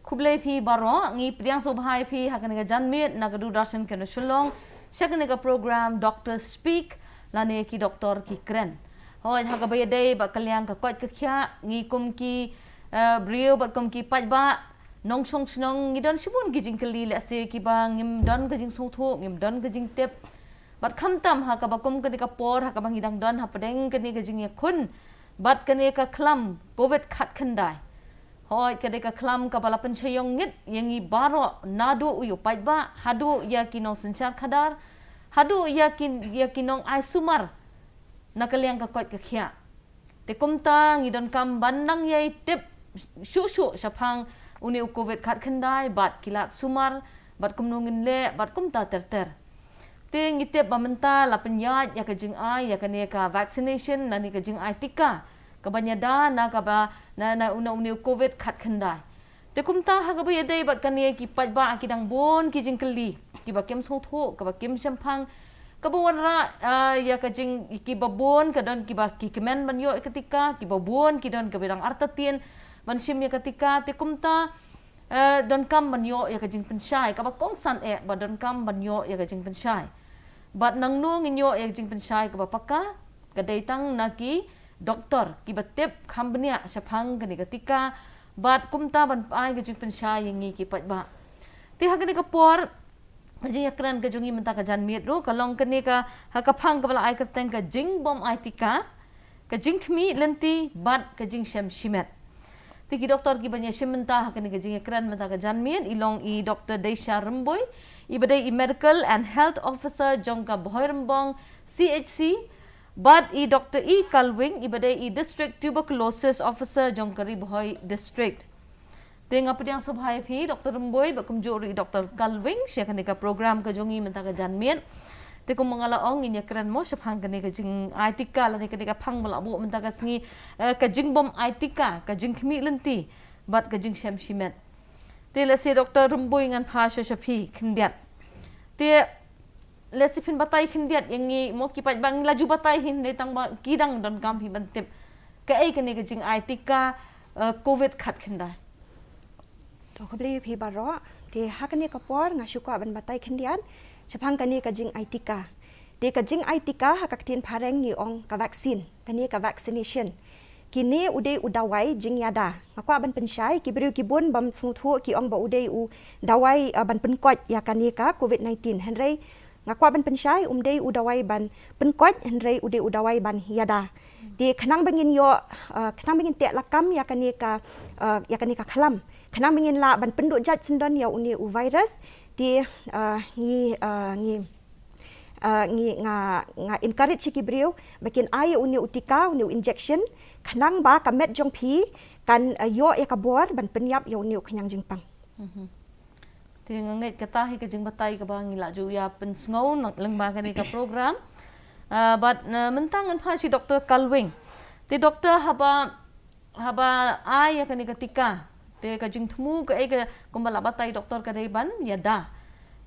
kublai phi baro ngi priang so bhai phi hakane ga janmit nagadu darshan kena shulong shakane ga program doctor speak lane ki doktor ki kren hoi ha ga bay dei ba kalyang ka kwat ka khya ngi kum ki brio ba kum ki pat ba nong chong chnong ngi don shibun gi jingkali le se ki ba ngim don ga jing so tho ngim don ga jing tep bat kham tam ha ka ba kum ka ni ka por ha ka bang idang don ha padeng ka ni ga jing ya khun bat ka ni ka khlam covid khat khandai hoi ka ni ka khlam ka bala pen chayong ngit yangi baro nadu uyu pat ba hadu ya ki nong sanchar khadar hadu ya ki nong ai sumar nakalyang ka kwat ka khya te kum ta ngi don kam bandang yai tip shu shapang uni covid khat khandai bat kilat sumar bat kum nongin le bat kum ta ter te ngite bamenta la penyat ya ka jing ai ya ka ne ka vaccination na ni ka jing ai tika ka banyada na ka ba na uni covid khat khandai te kum ta ha ka ba yadai bat ka ne ki pat ba ki dang bon ki jing kali ki ba kem so tho ka ba kem champang ka ba ra ya ka jing ki ba bon ka don ki ba ki kemen banyo ketika ki ba bon ki don ka bidang artatien mansim ya ketika te kumta don kam banyo ya ka jing pensyai ka ba kong san ba don kam banyo ya ka jing pensyai bat nang nu nginyo ya jing pensyai ka ba paka ka daitang naki doktor ki ba tip khambnia saphang ka ni ketika bat kumta ban pai ka jing pensyai yangi ki pat ba te ha ka ni ka por Aji yakran ka jungi menta ka janmit ro kalong ka ni ka hakapang ka bala ai ka teng ka Jingbym ai Tika ka Jingkhmihlynti bat ka Jingshem Shimet tiki doktor ki banya shimenta ka ni ka jing yakran menta ka janmit ilong i Dr. Deisha Remboy ibadai i medical and health officer jongka Bohoirambong CHC bat i Dr. E Kalwing ibadai i district tuberculosis officer jongkari Bohoi district Tengah pediang subhai phi Dr. Remboy bakum juri Dr. Kalwing syakane ka program ka jongi menta ka janmien te ko mangala ong inya kran mo syapang kane ka jing ai Tika la ne ka phang bala bu menta ka sngi ka Jingbym ai Tika ka Jingkhmihlynti bat ka Jingshem Shimet te la se Dr. Remboy ngan pha syaphi khindiat te le si phin batai khindiat yangi mo ki pat bang laju batai hin ne tang ba kidang don kam hi bantip ka ai kane ka jing ai Tika covid khat khindai Kau beli pi baro, di hakani kapor ngasuka ban batai kendian, sepang kani kajing ai Tika. Di kajing ai Tika hakaktin pareng ni ong ka vaksin, kani ka vaccination. Kini udai udawai jing yada. Ngakwa ban pensyai ki beriu kibun bam sungthu ki ong ba udai u dawai ban penkot ya kani ka COVID-19. Henry ngakwa ban pensyai umdai udawai ban penkot henry udai udawai ban yada. Di kenang bangin yo kenang bangin tek lakam ya kani ka kalam. Kenang mingin la ban penduk jat sendon ya uni u virus di nga encourage ki brio bakin ai uni utika uni injection kenang ba kamet jong pi kan yo ya kabor ban penyap ya uni kenyang jingpang ti ngai kata hi ka jing batai ka bang ila ju ya pen sngo leng ba ka ni ka program but mentang an pha si Dr. Kalwing ti doktor haba ai ya ka ni ka Tika te ka jing thmu ka ai ka kumbala batai doktor ka dei ban yada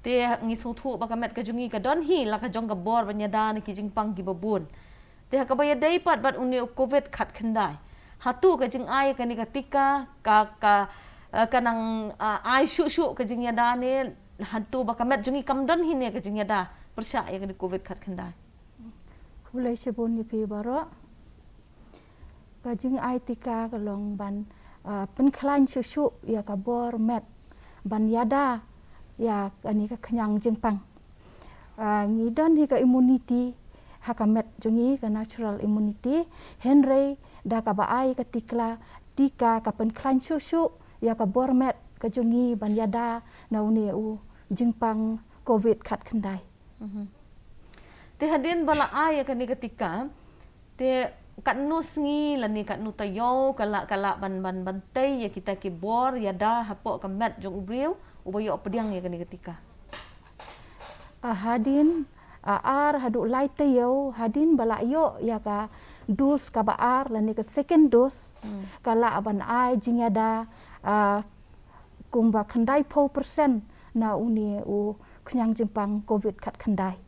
te ngi so thu ba ka met ka jungi ka don hi la ka jong ka bor ban yada ni ki jing pang ki babun te ka ba yadai pat bat uni covid khat khandai hatu ka jing ai ka ni ka Tika ka nang ai shu ka jing yada ne hatu ba ka met jungi kam don hi ne ka jing yada persya ya ka ni covid khat khandai mulai sebon ni pi baro ka jing ai Tika ka long ban penklan susu ya kabor met ban yada ya ani ka kenyang jingpang ngidon hi ka immunity hakamet jungi ka natural immunity henry da ka baai ka Tika ka penklan susu ya kabor met ka jungi ban yada na uni u jingpang covid khat khandai te hadin bala ai ka ni ka Tika te kat nus ngi lani kat nu tayo kala ban tai ya kita ki bor ya da hapo ka met jong ubriu ubayo pediang ya kani ketika hadin ar hadu lai tayo hadin bala yo ya ka dus ka baar lani ka second dose kala ban ai jingya da kumba khandai 4% na uni u knyang jimpang covid khat khandai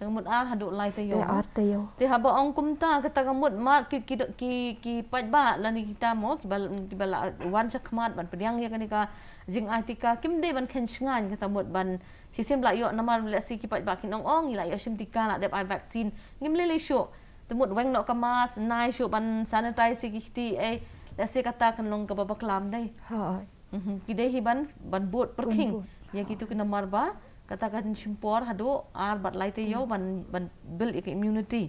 Tangamut haduk lai te yo. Artayo. Te haba ong kumta kata gamut mat ki pajba lani kita mo ki bala wan sakmat ban pediang ya kanika jing Tika kim de ban ken sngan kata mut ban sisim la yo namar le si ki pajba kin ong ila yo sim Tika la dep ai vaccine ngim le sho temut weng no kamas nai sho ban sanitize ki ti le si kata kan long ka babaklam dai. Ha. Ki de hi ban bot perking ya gitu kena marba katakan simpor hado bat lai te yo ban build immunity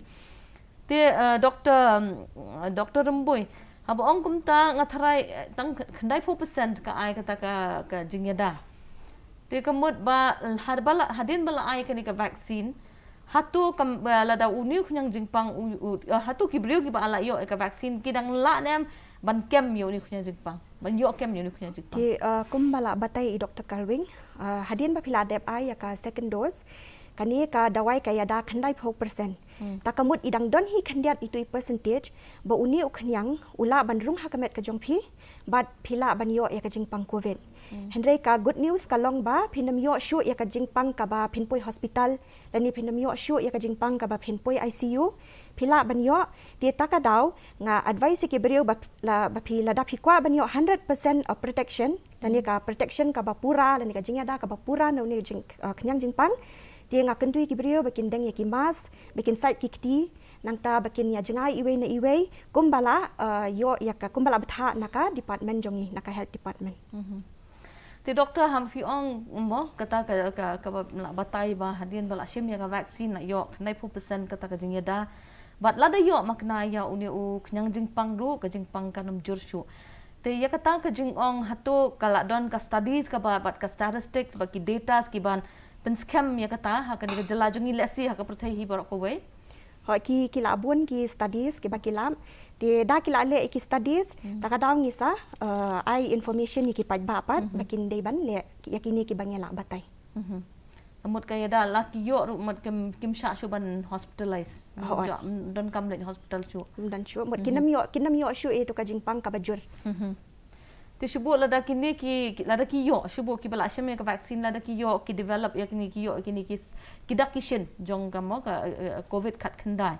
te doktor remboy haba ong kumta ngatharai tang khandai 4% ka ai kata ka jingyada te kamut ba hadin bala ai kani ka vaccine hatu kam lada uniu khunyang jingpang hatu kibriu ki ba ala yo ka vaccine kidang la nem ban kem yo ni khunyang jingpang ban yo kem yo ni khunyang jingpang ti kumbala batai Dr. Kalwing hadin ba pila dep ai ka second dose kani ka dawai ka yada khandai 4%. Takamut idang don hi khandiat itu percentage ba uni ukhyang ula ban rung hakamet ka jongphi bat phila ban yo ya ka jingpang covid. Henry ka good news ka long ba phinam yo shu ya ka jingpang ka ba phinpoi hospital lani phinam yo shu ya ka jingpang ka ba phinpoi ICU phila ban yo ti taka daw nga advice ki beriu ba phila da phikwa ban yo 100% of protection lani ka protection ka ba pura lani ka jingyada ka ba pura no ni jing khyang jingpang ti nga kentui ki beriu bakin deng ya ki mas bakin site ki kti nangta bakin ya jengai iwe na iwe kumbala yo ya ka kumbala batha naka department jongi naka health department. Ti doktor ham fi ong mo kata ka batai ba hadin bala shim ya ka vaccine na yo nai 4% kata ka jingyada bat lada yo makna ya uni u knyang jingpang ru ka jingpang kanum jurshu te ya kata ka jingong hatu kala don ka studies ka bat ka statistics ba ki data ki ban pen scam ya kata ha ka ni jala jungi lesi ha ka prathai hi barok ko wei ho ki labun ki studies ki bakilam ti da ki le ki studies takadaw ni sa ai information ni ki pajba pat bakin dei ban le yakini ki bangela batai amut kaya da la ki yo mat kim sha shu ban hospitalize don kam le hospital chu dan chu mot kinam yo shu e to ka jingpang ka bajur ti shubu lada kini ki lada ki yo shubu ki bala shame ka vaccine lada ki yo ki develop yakini ki yo kini ki dakishin jong kamo ka covid khat khandai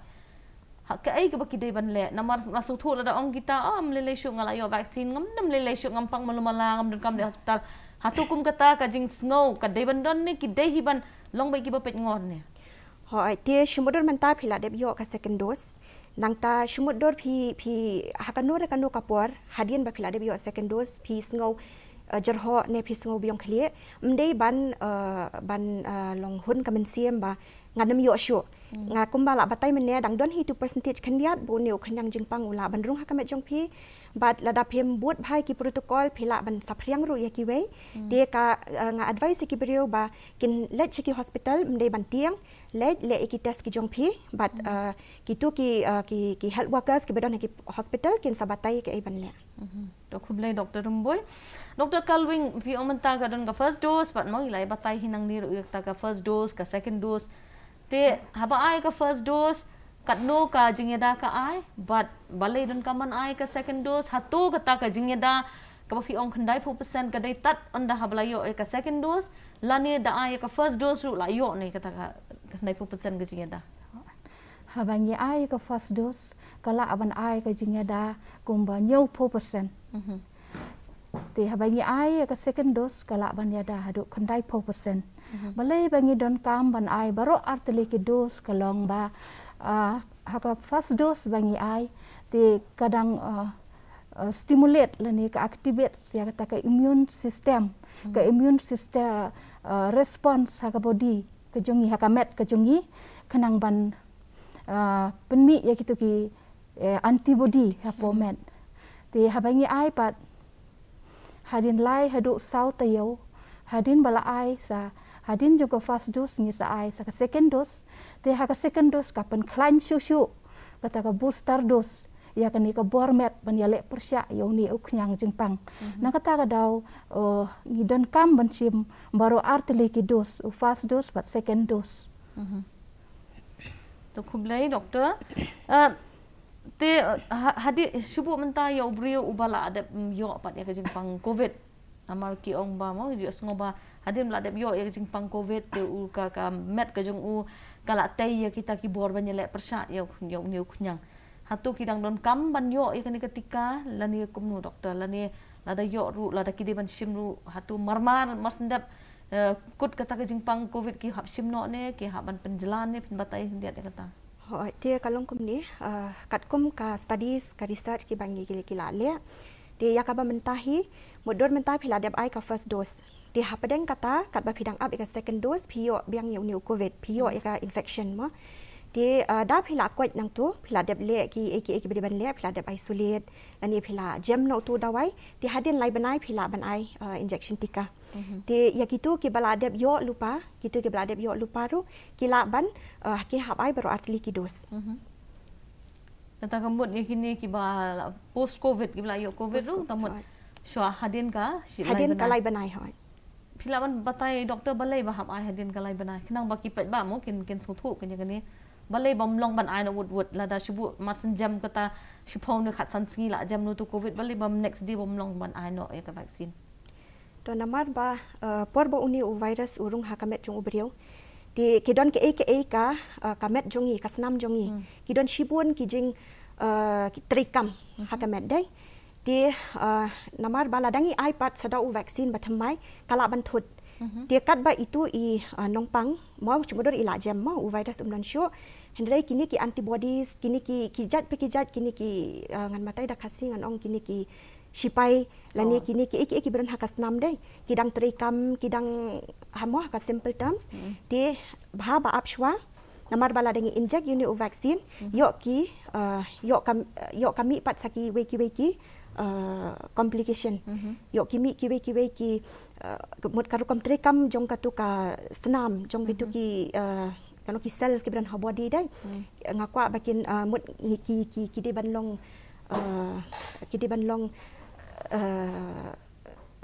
ha ka ai ka ba ki dei ban le namar masuk thu lada ong kita mlele shu ngala yo vaccine ngam nam lele shu ngam pang malumala ngam don kam le hospital hatu kum kata ka jing snow ka dei ban don ni ki dei hi ban long bai ki ba pet ngon ne ho ai te shumodor manta phila deb yo ka second dose nangta shumodor phi hakanor kanu kapor hadien ba phila deb yo second dose phi snow jarho ne phi snow biong khlie mdei ban long hun kamen siem ba nganam yo shu nga kumbala batai mene dang don hi tu percentage khandiat bo neu khanyang jingpang ula ban rung hakamet jong phi bat lada phem but bhai ki protocol phila ban saphriang ru ya ki we de ka nga advice ki beriu ba kin let ki hospital mdei ban tiang le ki test ki jong phi bat ki tu ki health workers ki bedon ki hospital kin sabatai ke ban le to khuble doctor rumboy Dr. Kalwing vi omanta ka don ka first dose but mo ilai batai hinang ni ru ta ka first dose ka second dose te haba ai ka first dose kat no ka jingyada ka ai but balai don kaman ai ka second dose hatu kata ka jingyada ka fi ong khandai 4% ka dai tat onda habla yo ka second dose lani da ai ka first dose ru la yo ni kata ka khandai 4% ka jingyada habangi ai ka first dose kala aban ai ka jingyada kumba nyau 4% te habangi ai ka second dose kala ban yada hadu khandai 4% balai bangi don kam ban ai baro arteli ki dose kalong ba haka first dose bangi ai te kadang stimulate lani ka activate ya kata ka immune system response haka body ke jongi haka met ke jongi kanang ban penmi ya kitu ki antibody ha pomet te habangi ai pat hadin lai hadu sau tayo hadin bala ai sa hadin juga first dose ni sa ai sa second dose te ha ka second dose ka pen klan shu kata ka booster dose ya kan ni ka bormet ban ya le persya yo ni uknyang jingpang na kata ka daw ngidon kam ban sim baru arteli ki dose first dose but second dose to khublai doctor te hadi shubu menta yo brio ubala ada yo pat ya ka jingpang covid Amal ki ong ba mo ju sngoba hadim la dep yo jing pang covid te u ka met ka jong u kala tay ya kita ki bor ban yele persat yo new kunyang hatu ki dang don kam ban yo ya kan ketika lani kumnu doktor lani lada yo ru lada ki de ban shim ru hatu marmar marsendap kut kata ke jing pang covid ki hap shim no ne ki hap ban penjelan ne pin batai dia kata dia kalong kum ni kat kum ka studies ka research ki bangi gila le dia yakaba mentahi modor mentah pila dep ai ka first dose dia hapadeng kata kat ba pidang up ka second dose pio biang new covid pio ka infection mo dia da pila kwat nang tu pila dep le ki ban le pila dep isolate ani pila gem no tu dawai dia hadin lai banai pila ban ai injection tika dia ya gitu ki bala dep yo lupa gitu ki bala dep yo lupa ru kila ban ki hab ai baru artili ki dose kata kambut ni kini ki ba post covid ki bala yo covid ru tamut shwa hadin ka lai banai hoi Pilawan batai doktor balai bahap ai hadin kalai banai kenang baki pet ba mo kin suthu kanya kani balai bam long ban ai no wud lada shubu marsen jam kata shipong ne khat san singi la jam no tu covid balai bam next day bam long ban ai no ya ka vaksin to namar ba porbo uni u virus urung hakamet jong ubriu ti kidon ke ka kamet jongi kasnam jongi kidon shibun kijing trikam hakamet dai dia namar bala dangi iPad sada u vaksin bathamai kala banthut dia kat ba itu i nongpang mau cumodor ila jam mau u virus umlan syo hendrai kini ki antibodies kini ki jat kini ki ngan matai da khasi ngan ong kini ki shipai lani kini ki iki beran hakas nam dei kidang trikam kidang hamo ka simple terms dia bha ba apshwa namar bala dangi inject uni u vaksin yok kami pat saki weki complication yok kimi ki mut karu kam trekam jong katu ka senam jong itu ki kanu ki cells ki bran body dai ngakwa bakin mut ki de ban long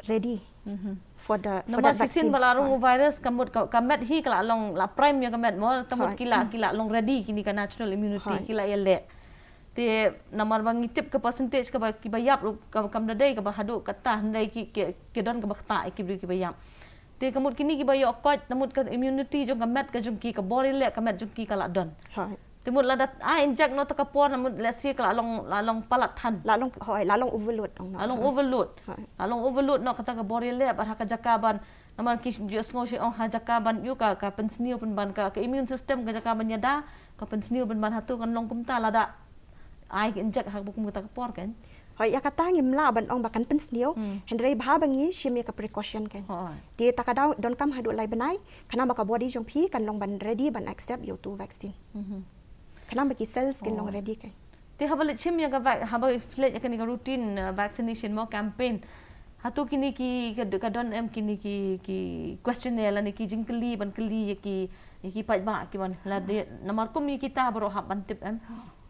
ready for the vaccine balarung virus kamut kamet hi kala long la prime ya kamet mo tamut kila long ready kini ka natural immunity kila yele te namar bang tip ke percentage ka ki bayap kam dadai ka bahadu kata handai ki don ka bakta ki bayap te kamut kini ki bayo kot tamut ka immunity jong kamet ka jong ki ka body le kamet jong ki kala don temut ladat inject no ka por namut lesi kala long palat than lalong overload overload no kata ka body le bar ka jakaban namar ki just ngo ong ha jakaban yu ka pensniu pen ban ka immune system ka jakaban yada ka pensniu pen ban hatu kan long kumta lada ai inject hak bukum kita kapor kan hoi ya kata ngimla ban ong bakan pensniu hendrai bha bangi shimi ka precaution kan ti takada don kam hadu lai banai kana baka body jong phi kan long ban ready ban accept you to vaccine kana baki cells kin long ready kan ti habal chim ya ka habal plate ya kan routine vaccination mo campaign hatu kini ki kadon em kini ki questionnaire la ni ki jingkli ban kli ki pat ba ki ban la de namar kum kita baro hab ban tip em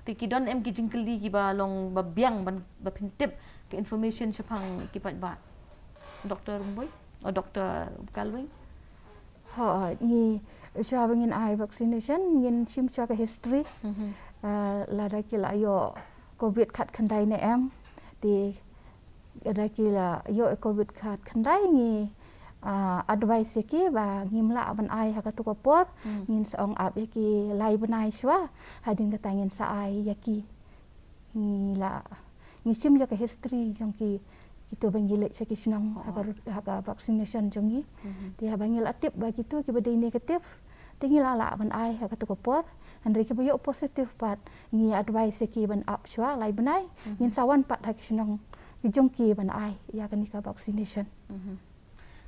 ki don em ki jingkli ki ba long ba biang ban ba pintip ke information sepang ki pat ba doktor boy o doktor kalwing ni sya bangin ai vaccination ngin chim cha ka history la da ki la yo covid khat khandai ne em ti da ki la yo covid khat khandai ngi advice ki ba ngimla ban ai ha ka tu ko por ngin song ap ki lai banai shwa hadin ka tangin sa ai yaki ngi la ngi sim ja ka history jong ki kita bangile sa ki sinang ha ka vaccination jong gi ti ha bangil atip ba gitu ki badai negatif tingil ala ban ai ha ka tu ko por andri ki yo positive pat ngi advice ki ban ap shwa lai banai ngin sawan pat ha ki sinang ki jong ki ban ai ya ka ni ka vaccination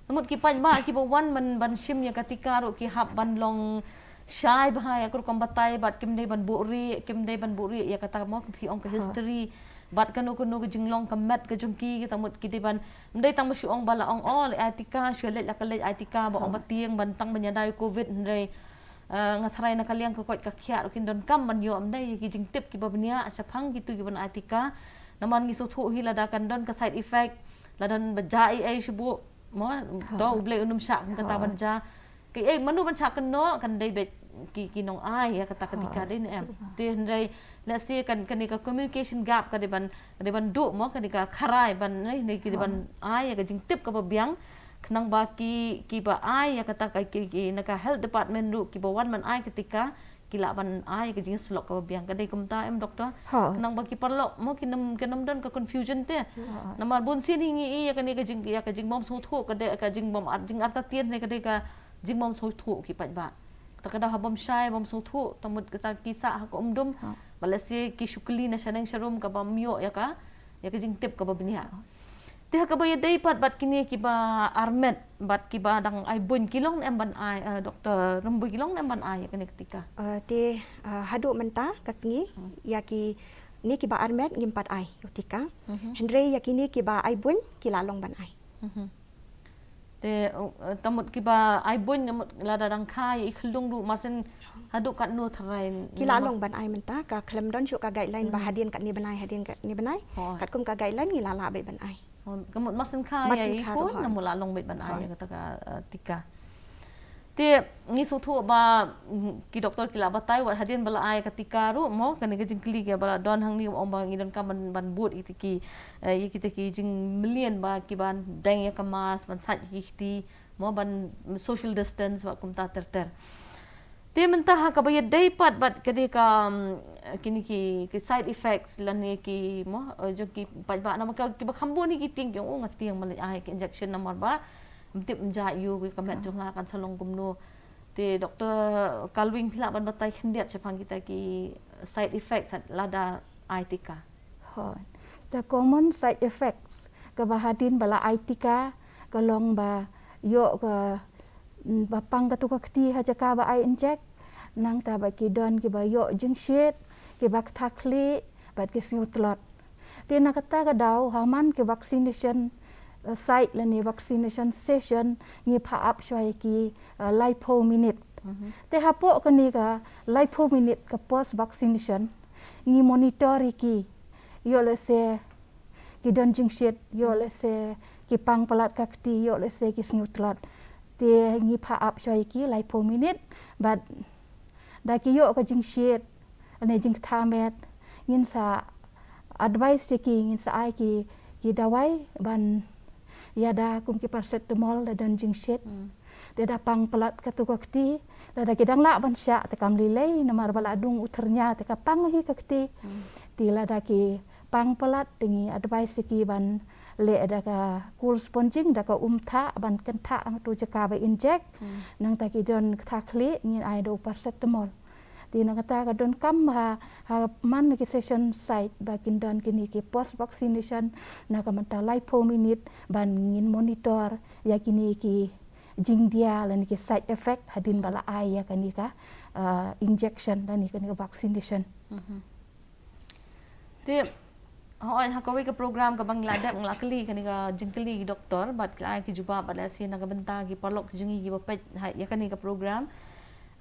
Namut ki pan ba ki bawan ban shim ya ketika ro ki hab ban long shai bahaya kur kombatai bat kim dei ban buri ya kata mo ki ong ke history bat kanu ke jinglong ke mat ke jungki kita mut ki ban ndai tang musi ong bala ong all Tika shwele la kale Tika ba ong batieng ban tang menyadai covid ndai ngathrai na kaliang ko ka khia ro kin don kam ban yo ndai ki jingtip ki babnia saphang gitu ki ban Tika naman ngi so thu hi la da kan don ka side effect la dan bajai ai shubu mo to uble unum syak kata banja ke manu ban syak no kan dei bet ki nong ai ya kata ketika din em ti hendai let's say kan ka communication gap ka de ban du mo kan ka kharai ban ni ki ban ai ya ka jing tip ka biang kenang ba ki ba ai ya kata ki na ka health department du ki ba wan man ai ketika kila ban ai ka jing slok ka biang ka dei kumta em doktor kenang ba ki perlo mo ki nam dan ka confusion te namar bun sin hingi ya ka jing bom so thu ka jing bom jing arta tien ne ka dei ka jing bom so thu ki pat ba takada habam syai bom so thu tamut kita kisah ko umdum balasi ki shukli na shaneng sharum ka bam yo ya ka jing tip ka ba bnia te ka ba dei pat bat kini ki ba armet bat ki ba dang ai bun kilong em ban ai doktor rembu kilong em ban ai kene ketika te hadu menta kasngi ya ki ni ki ba armet ngimpat ai Tika Henry ya kini ki ba ai bun ki lalong ban ai te tamut ki ba ai bun namut lada dang khai ikhlung du masen hadu kat no tharai ki lalong ban ai menta ka klem don chu ka guideline ba hadin kat ni banai kat kum ka guideline ni lala be ban ai kamut masen khai ya pun namut lalong bet ban ai kata ka Tika te ngi su thu ba ki doktor ki la batai wat hadin bala ai ketika ru mo kan ke jingkli ke bala don hang ni om bang idon kam ban but itiki kita ki jing million ba ki ban dang ya kamas ban sat ki mo ban social distance wa kum ta ter te mentah ka bayad dai pat bat kede ka kini ki side effects lani ki mo jo ki pat ba nam ka ki ba khambo ni ki ting yong ngatiang mal ai ki injection namar ba tip menja yu ki kamet jonga kan salong kumno te doktor kalwing phila ban batai khendiat chapang kita ki side effects lada Tika the common side effects ka bahadin bala Tika ka long ba yo ka bapang ka tu ka kti ha jaka ba ai inject nang ta ba ki don ki ba yo jingshet ki ba thakli ba ki snutlot te na kata ka daw haman ki vaccination site lani vaccination session ngi pha up shwai ki lipo minute te hapo kani ka lipo minute ka post vaccination ngi monitor ki yo le se ki don jingshet yo le se ki pang palat ka kti yo le se ki snutlot te ngi pha up shwai ki lipo minute but da ki yo ka jingshet ane jing thamet ngin sa advice ki ngin sa ai ki dawai ban ya da kum ki paracetamol da dan jingshet de da pang pelat katu kakti da kidang la ban sya te kam lilei namar bala dung uternya te ka pang hi kakti ti la da ki pang pelat tingi advice ki ban le da ka cool sponging da ka umtha ban kentha tu jaka ba inject nang ta ki don tha khli ngin ai do paracetamol ti na kata ka don kam ha man ki session site ba kin don kini ki post vaccination na ka manta lipo minute ban ngin monitor ya kini ki jingdia lan ki side effect hadin bala ai ya kani ka injection dan ni ka vaccination te hoi hakawi ka program ka bang ladap nglakli kani ka jingkli doktor bat ka ki juba bala si na ka benta ki parlok jungi ki bapet ya kani ka program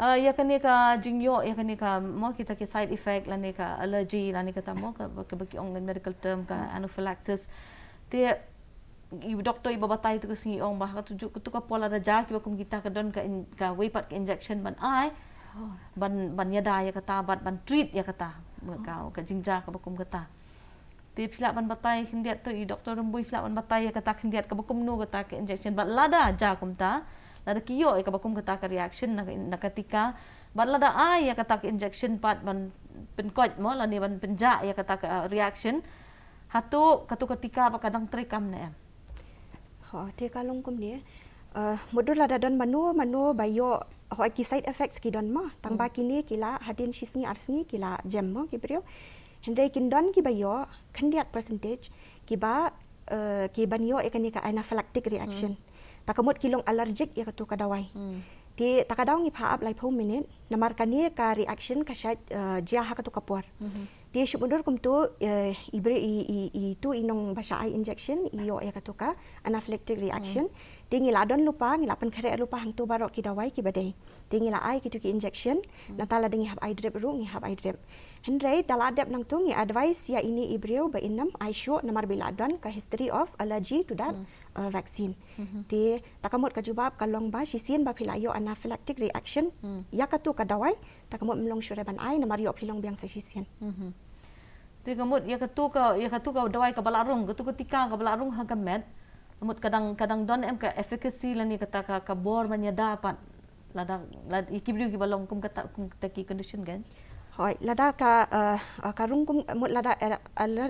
ya kani ka jingyo ya kani ka mo kita ki side effect lani ka allergy lani ka tamo ka baki ong medical term ka anaphylaxis te ibu doktor ibu batai tu kesingi ong bah ka tujuk tu ka pola raja ki bakum kita ka don ka wepat ka injection ban ai ban yada ya kata ban treat ya kata ka jingja ka bakum kata te phila ban batai khindiat tu i doktor rembui phila ban batai ya kata khindiat ka bakum no kata ka injection ban lada ja kumta lada kiyo ka bakum kata ka reaction na ketika ban lada ai ya kata ka injection pat ban penkot mo lani ban penja ya kata ka reaction hatu katu ketika ba kadang trikam na em te kalong kum ni mudur lada don manu bayo ho ki side effects ki don ma tang ba kini kila hadin shisni arsni kila jam mo ki brio hendai kin don ki bayo khandiat percentage ki ba ki banyo ekani ka anaphylactic reaction takamut kilong allergic ya katu kadawai ti takadaw ngi pha up lai phom minute namar kani ka reaction ka shat jia ha katu kapor ti syumundur kum tu ibre i tu inong basa ai injection iyo ya katu ka anaphylactic reaction ngila don lupa ngila pen kere lupa hang tu barok ki dawai ki badai ngila ai ki tu ki injection natala dengi hab ai drip ru ngi hab ai drip hendrei dala adap nang tu ngi advice ya ini ibriu ba inam ai show namar bila don ka history of allergy to that vaccine ti takamot ka jubab kalong ba sisien ba philayo anaphylactic reaction ya ka tu ka dawai takamot mlong shure ban ai namar yo philong biang sa sisien ti kamut ya ka dawai ka balarung ka tika ka balarung ha ka med amut kadang don em ka efficacy lani kata ka bor manya dapat lada ikibliu ki balong kum kata ki condition gan hoi lada ka karung kum mut lada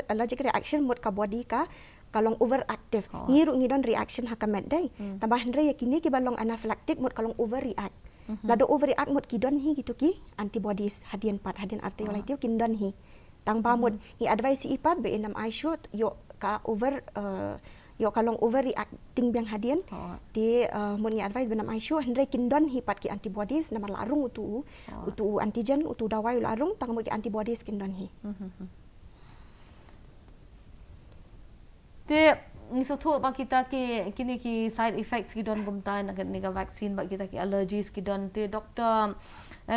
allergic reaction mut ka body ka kalong overactive ngiru ngidon reaction hakamet dai tambah hendre yakini ki balong anaphylactic mut kalong overreact lada overreact mut kidon hi gitu ki antibodies hadian arteriolative kindon hi tang ba mut ni advice ipat be enam I shoot yo ka yo kalong overreacting biang hadian di mun ngi advice benam aisu hendrai kindon hipat ki antibodies namar larung utu antigen utu dawai larung tang mo ki antibodies kindon hi te ni so tho ba kita ki kini ki side effects ki don gumta na ni ka vaccine ba kita ki allergies ki don te doctor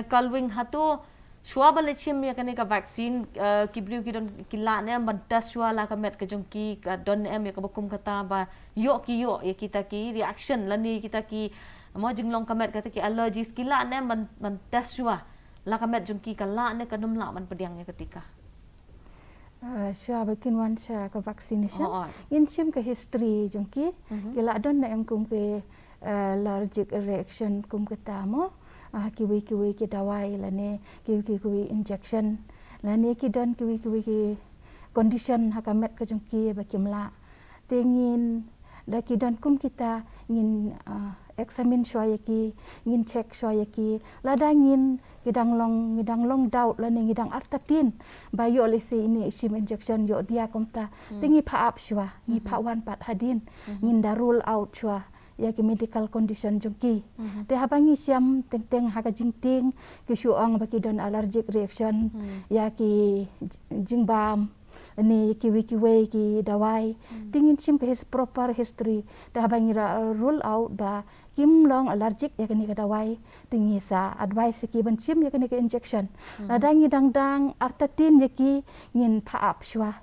kalwing hatu shwa bale chim ya kane ka vaccine ki bliu ki don ki la ne ban tas shwa la ka met ka jong ki ka don em ya ka bakum kata ba yo ya kita ki reaction lani kita ki mo jinglong ka met ka ki allergies ki la ne ban tas shwa la ka met jong ki ka la ne ka num la man pediang ya ketika shwa bakin wan sha ka vaccination in chim ka history jong ki la don na em kum ke allergic reaction kum kata mo kiwi ki dawai lane kiwi injection lane ki don kiwi ki condition hakamet ka jongki bakimla tengin da ki don kum kita ngin examine shwaya ki ngin check shwaya ki lada ngin ngidang long doubt lane ngidang artatin bayo lesi ini isim injection yo dia komta tengi pa up shwa ngi pa wan pat hadin ngin da rule out shwa ya ki medical condition jongki te habangi siam teng ha ka jingting ki shuang ba ki don allergic reaction ya ki jingbym ni ki ki dawai tingin sim ke his proper history te habangi rule out ba kim long allergic ya ki ka dawai tingi sa advice ki ban sim ya ki injection ladang dang artatin ya ki ngin pa up shwa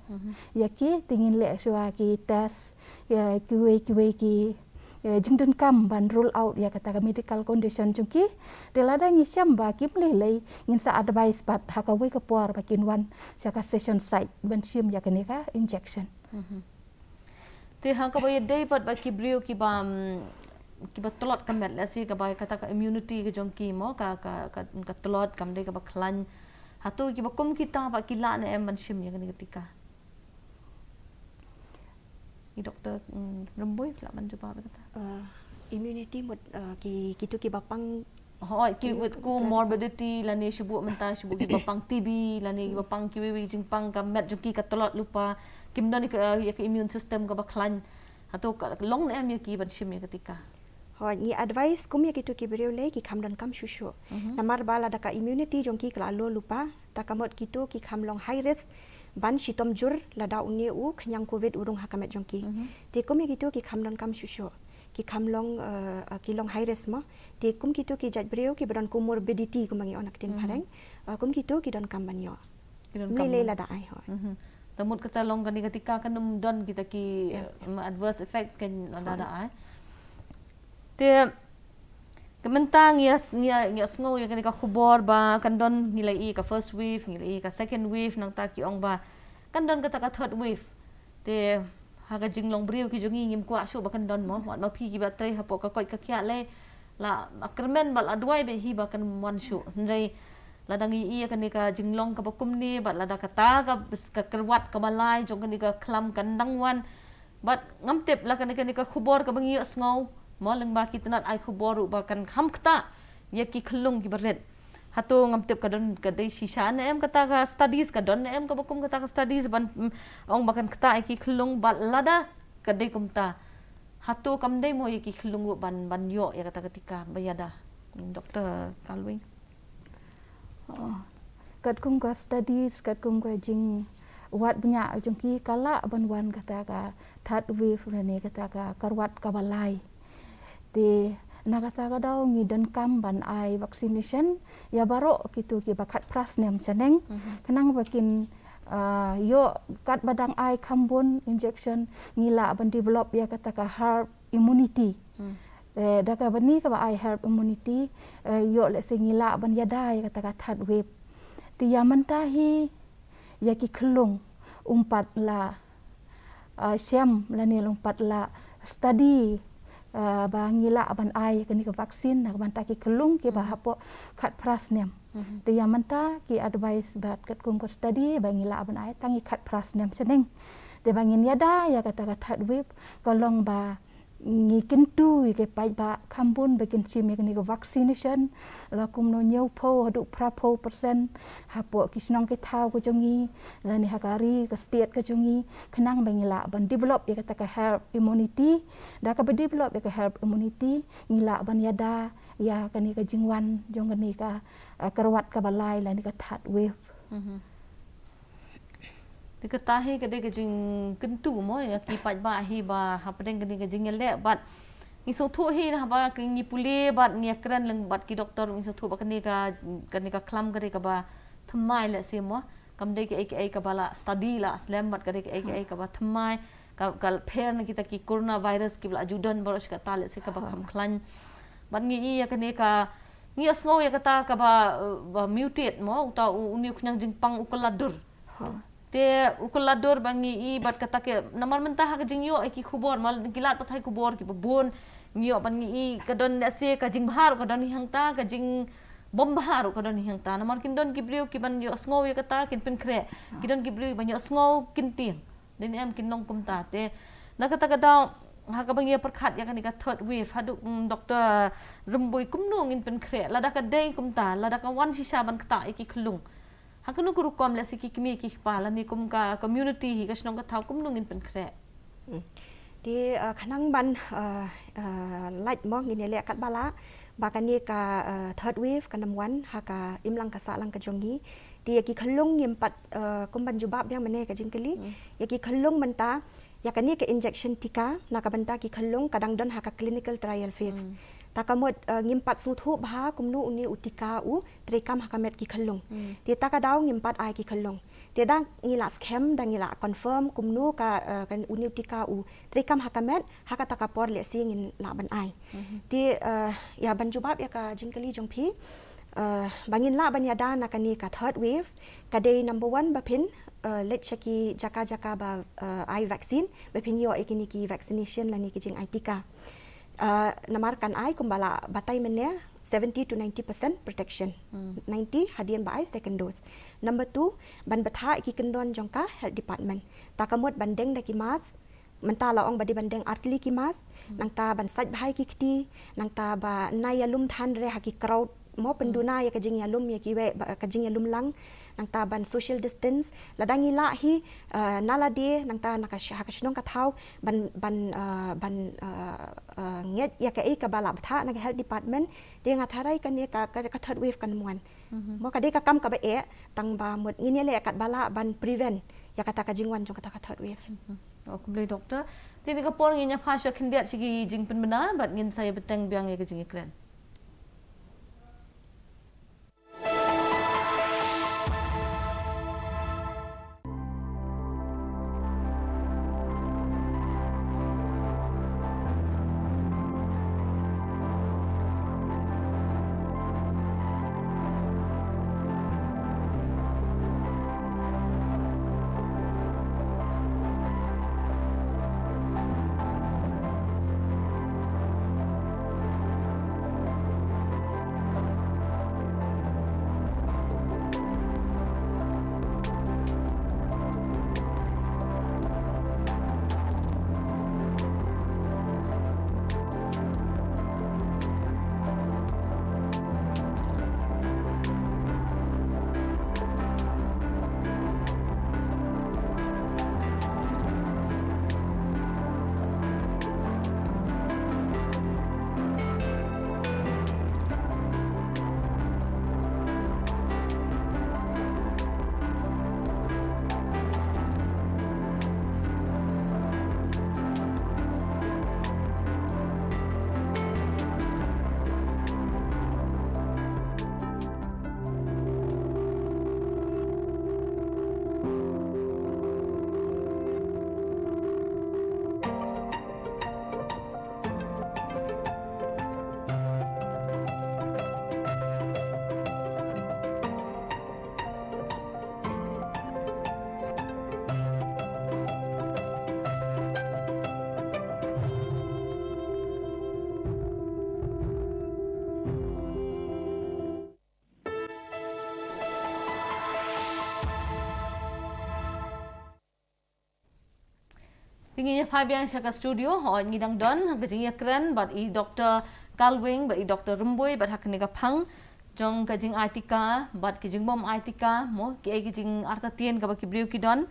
ya ki tingin le shwa ki test ya ki jingdun kam ban rule out ya kata ka medical condition jungki de ladang isyam ba ki play ngin sa advice pat hakawe ka por bakin wan saka session site ban sim ya kene ka injection te ha ka boy day pat ba ki brio ki ba tolot ka met la si ka ba kata ka immunity ka jongki mo ka tolot kam de ka ba klan hatu ki ba kum kita ba ki la ne em ban sim ya kene ketika doktor remboy pula man jumpa kata immunity mut ki kitu ki bapang hoi ki with ku morbidity lani shubu menta shubu ki bapang TB lani ki bapang ki wi jingpang ka met juki ka tolot lupa kim doni ka immune system ka baklan atau long em ki ban shim ketika hoi ni advice kum ya kitu ki beriu le ki kham don kam shushu namar bala da ka immunity jongki kala lo lupa takamot kitu ki kham long high risk ban shitom jur lada uni khnyang covid urung hakamet jongki te kum gitu ki khamdon kam shusho ki khamlong ki long high risk ma te kum gitu ki jat breu ki bron comorbidity kumangi onak tin phareng kum gitu ki don kam banyo le lada ai ho tamut ka long kan ketika kan don kita ki adverse effect kan lada ai te kementang ya sngo ya kan ka khubor ba kan don nilai ka first wave nilai ka second wave nang ta ki ong ba kan don ka third wave te ha ka jinglong briu ki jongi ngim kwa shu ba kan don mo wat ma phi ki ba tre ha po ka koi ka kya le la akrmen bal adwai be hi ba kan mon shu ndai la dang i kan ka jinglong ka ba kum ni ba la da ka ta ka kerwat ka balai jong kan ka klam kan dang wan bat ngam tep la kan ka khubor ka bangi sngo mo lang ba kita nat ai khuboru ba kan kham kta ya ki khlung ki baret hato ngam tep ka don ka dei shisha na em kata ka studies ka don em ka bakum kata ka studies ban ong ba kan kta ai ki khlung ba lada ka dei kumta hato kam dei mo ya ki khlung ban yo ya kata ketika bayada doktor kalwing kat kum ka studies kat kum ka jing wat bnya jongki kala ban wan kata ka third wave ne kata ka karwat ka balai Di nakasa kadau ngi dan kam ban ai vaccination ya baro kitu ki bakat pras nem chaneng kenang bakin yo kat badang ai kambun injection ngila ban develop ya kata ka herd immunity daka bani ka ba ai herd immunity yo le se ngila ban yada ya kata ka third wave ti ya mantahi ya ki khulung umpat la syam la ni umpat la study ba ngila ban ai kani ka vaksin nak ban ta ki khulung ki ba hapo khat pras nem te ya manta ki advice bat kat kum ko study ba ngila ban ai tangi khat pras nem seneng te ba ngin yada ya kata ka that web kolong ba ngi kintu ke pai ba kambun ba kin chi me kani ka vaccination la kum no nyau pho hadu prapo persen hapo kisnong ke thau ko jongi la ni hakari ka state ka jongi khnang ba ngila ban develop ya kata ka herd immunity da ka ba develop ya ka herd immunity ngila ban yada ya kani ka jingwan jong kani ka kerwat ka balai la ni ka that wave diketahi kade ke jing kentu mo ya ki pat ba hi ba hapdeng kani ke jing le bat ni so thu hi na ba ki ni puli bat ni kran leng bat ki doktor ni so thu ba kani ka klam kade ka ba thamai le se mo kam de ke ai ka bala study la slam bat kade ke ai ka ba thamai ka kal pher na kita ki corona virus ki bla judan boros ka tal se ka ba kham khlan bat ni ya kani ka ni asngo ya kata ka ba mutate mo uta uni khunyang jingpang ukaladur te ukuladur bangi I bat kata ke namar mentah ka jingyo ki khubor mal kilat pathai khubor ki bon ngyo bangi I kadon ase ka jingbhar ka don hangta ka jing bombhar ka don hangta namar kin don ki brio ki ban yo sngo ya kata kin pen kre ki don ki brio ban yo sngo kin ting den em kin nong kumta te na kata ka daw ha ka bangi perkhat ya kan ka third wave hadu doktor rumboi kumno ngin pen kre lada ka dei kumta lada ka wan sisa ban kata ki khulung hakunu guru kom la siki kimi ki pala ni kum ka community hi ka snong ka thau kum nungin pen khre di khanang ban light mo ngin le kat bala bakani ka third wave ka namwan ha ka imlang ka sa lang ka jongi di ki khalung ngim pat kum ban jubab yang mane ka jingkeli ya ki khalung menta ya kani ka injection tika na ka banta ki khalung kadang don ha ka clinical trial phase takamot ngimpat suthu bha kumnu uni utika u trekam hakamet ki khalung ti takadaw ngimpat ai ki khalung ti dang ngila scam dang ngila confirm kumnu ka kan uni utika u trekam hakamet hakata ka por le sing in la ban ai ti ya ban jubab ya ka jingkali jongphi bangin la ban yada na kani ka third wave ka day number 1 bapin let chaki jaka ba ai vaccine bapin yo ekini ki vaccination la ni ki jing ai tika namarkan ai kumbala batai menya 70 to 90% protection 90 hadian ba ai second dose number 2 ban batha ki kendon jongka health department takamot bandeng da ki mas menta la ong badi bandeng artli ki mas nang ta ban saj bhai ki kti nang ta ba nayalum than re haki crowd mo penduna ya kajing yalum ya ki we kajing yalum lang nang ta ban social distance ladangi la hi nala de nang ta nakashnong ka thau ban nget ya ka ka bala tha na health department de nga tharai kan ne ka third wave kan muan mo ka de ka kam ka ba e tang ba mot ngine le kat bala ban prevent ya kata ka jingwan jong kata ka third wave okey doktor tini ka por nginya phasha khindiat sigi jingpen bena bat ngin saya beteng biang ya ka jingikren Tingginya Fabian Shaka Studio, ho ngidang don, kajing keren, but I Dr. Kalwing, but I Dr. Rumboy, but hakni ka pang, jong kajing Tika, but Jingbym Tika, mo kajing artatien ka baki beliau kidon.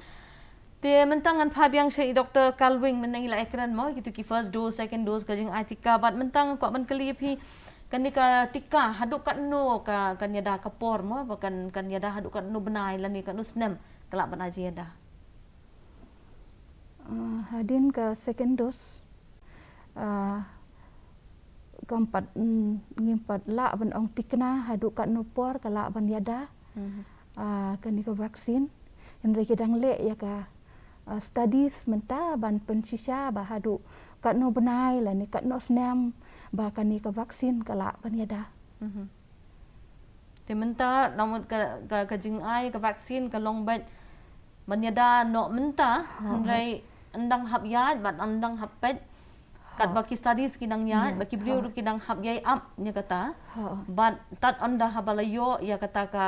Te mentangan Fabian Shaka Dr. Kalwing menangila ekran mo, gitu ki first dose, second dose kajing Tika, but mentang kok menkeli pi kanika Tika haduk kat no ka kanyada kapor mo, bahkan kanyada haduk kat no benai lani kat no snem, kelak benaji ada. Hadin ke second dose keempat ngimpat la ban ong tikna haduk kat nupor kala ban yada kani ke vaksin henry kedang le ya ka studies menta ban pensisa ba haduk kat no benai la ni kat no snam ba kani ke vaksin kala ban yada te menta namun ka jing ai ka vaksin ka long bat manyada no menta henry andang hap yat bat andang hap pet kat baki studies kinang yat baki beliau kinang hap yai up nya kata bat tat anda habalayo ya kata ka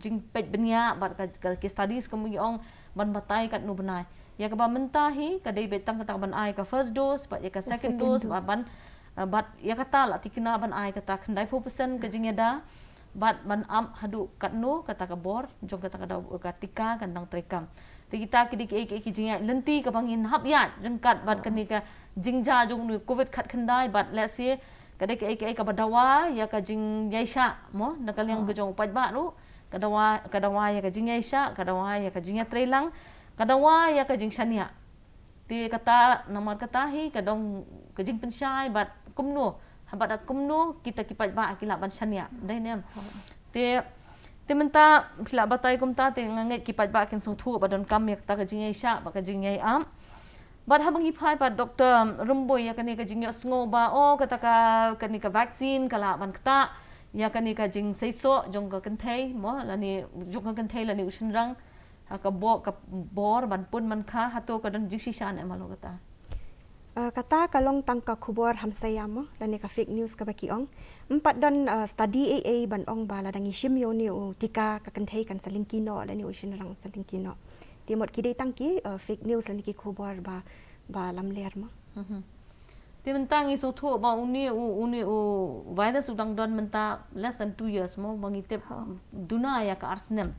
jing pet benya bat ka studies kemu ong ban batai kat nu benai ya ka ba mentahi ka dei betang kata ban ai ka first dose bat ya ka second dose ban bat ya kata la tikna ban ai kata khandai 4% ka jing yada bat ban am hadu kat nu kata ka bor jong kata ka Tika kandang trekam kita kidik Jingkhmihlynti ka bangin hap yat jengkat bat kani ka jingja jong nu covid khat khandai bat let's say kadek ka badawa ya ka jing yaisha mo nakaliang gejong pat ba ru kadawa ya ka jing yaisha kadawa ya ka jing trelang kadawa ya ka jing shania ti kata namar katahi kadong ka jing pensyai bat kumnu habat kumnu kita kipat ba akila ban shania dai nem te menta pila batai kumta te nganget kipat ba kin sung thu badon kam yak ta ka jing yaisha ba ka jing yai am bat habang ipai pa Dr. Rumboy ya kani ka jing yo sngo ba o kata ka kani ka vaccine kala ban kta ya kani ka jing seiso jong ka kenthei mo lani jong ka kenthei lani usinrang ka bor ban pun man kha hato ka don jing shishan emalo kata kata kalong tangka kubor hamsaya mo lani ka fake news ka baki ong empat don study AA ban ong bala dangi shimyo ni Tika ka kenthei kan salingkino lani usinrang salingkino di mod kidei tangki fake news lani ki kubor ba lam ler mo ti mentang isu thu ba uni virus udang don menta less than 2 years mo bangitep duna ya ka arsnem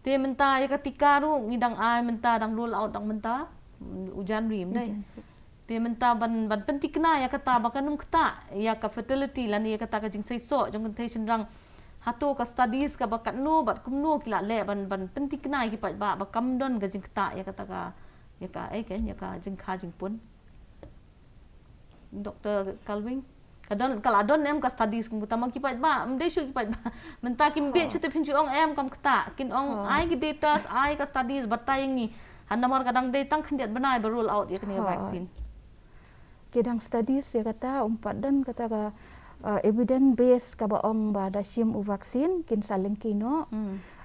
ti menta ya ka Tika ru ngidang ai menta dang roll out dang menta ujan rim dai ti menta ban pentikna ya kata bakanum kata ya ka fertility lani ya kata ka jing seiso jong kenthei senrang hato ka studies ka bakat no bat kumno kila le ban pentikna ki pat ba kam don ka jing kata ya kata ka ya ka ai kan ya ka jing kha jing pun Dr. Kalwing kadon kala don em ka studies kum utama ki pat ba mdei shu ki pat ba menta kim be chute pinju ong em kam kata kin ong ai ki data ai ka studies batai ngi handamar kadang dei tang khandiat banai ba roll out ya kani vaccine kedang studies ya kata umpat dan kata ka evidence base ka ba ong ba da shim u vaksin kin saling kino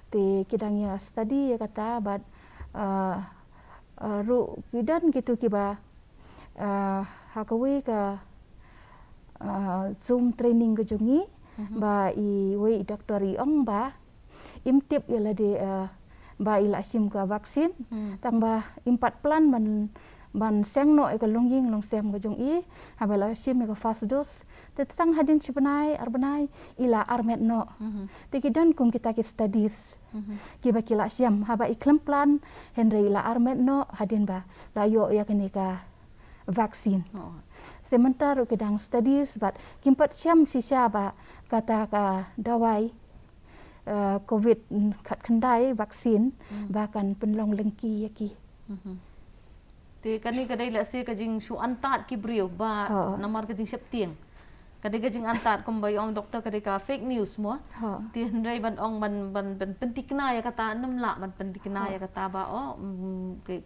ti kedang ya study ya kata bat ru kidan gitu ki ba hakawi ka zoom training ke jungi ba I we doktor I ong ba imtip ya la de ba ila shim ka vaksin tang ba impat plan ban seng no ka longjing long sem ka jung I habala shim ka first dose te tang hadin chibanai arbanai ila armet no te kidan kum kita ki studies ki ba kila sham haba iklam plan henry ila armet no hadin ba la yo ya kani ka vaksin sementara kedang studies bat kimpat syam sisa ba kata ka dawai covid khat khandai vaksin bahkan penlong lengki yaki te kani kadai la se ka jing shu antat ki brio ba namar ka jing septieng kadai ka jing antat kom bai ong doktor kadai ka fake news mo ti hendrai ban ong ban pentikna ya kata nam la ban pentikna ya kata ba o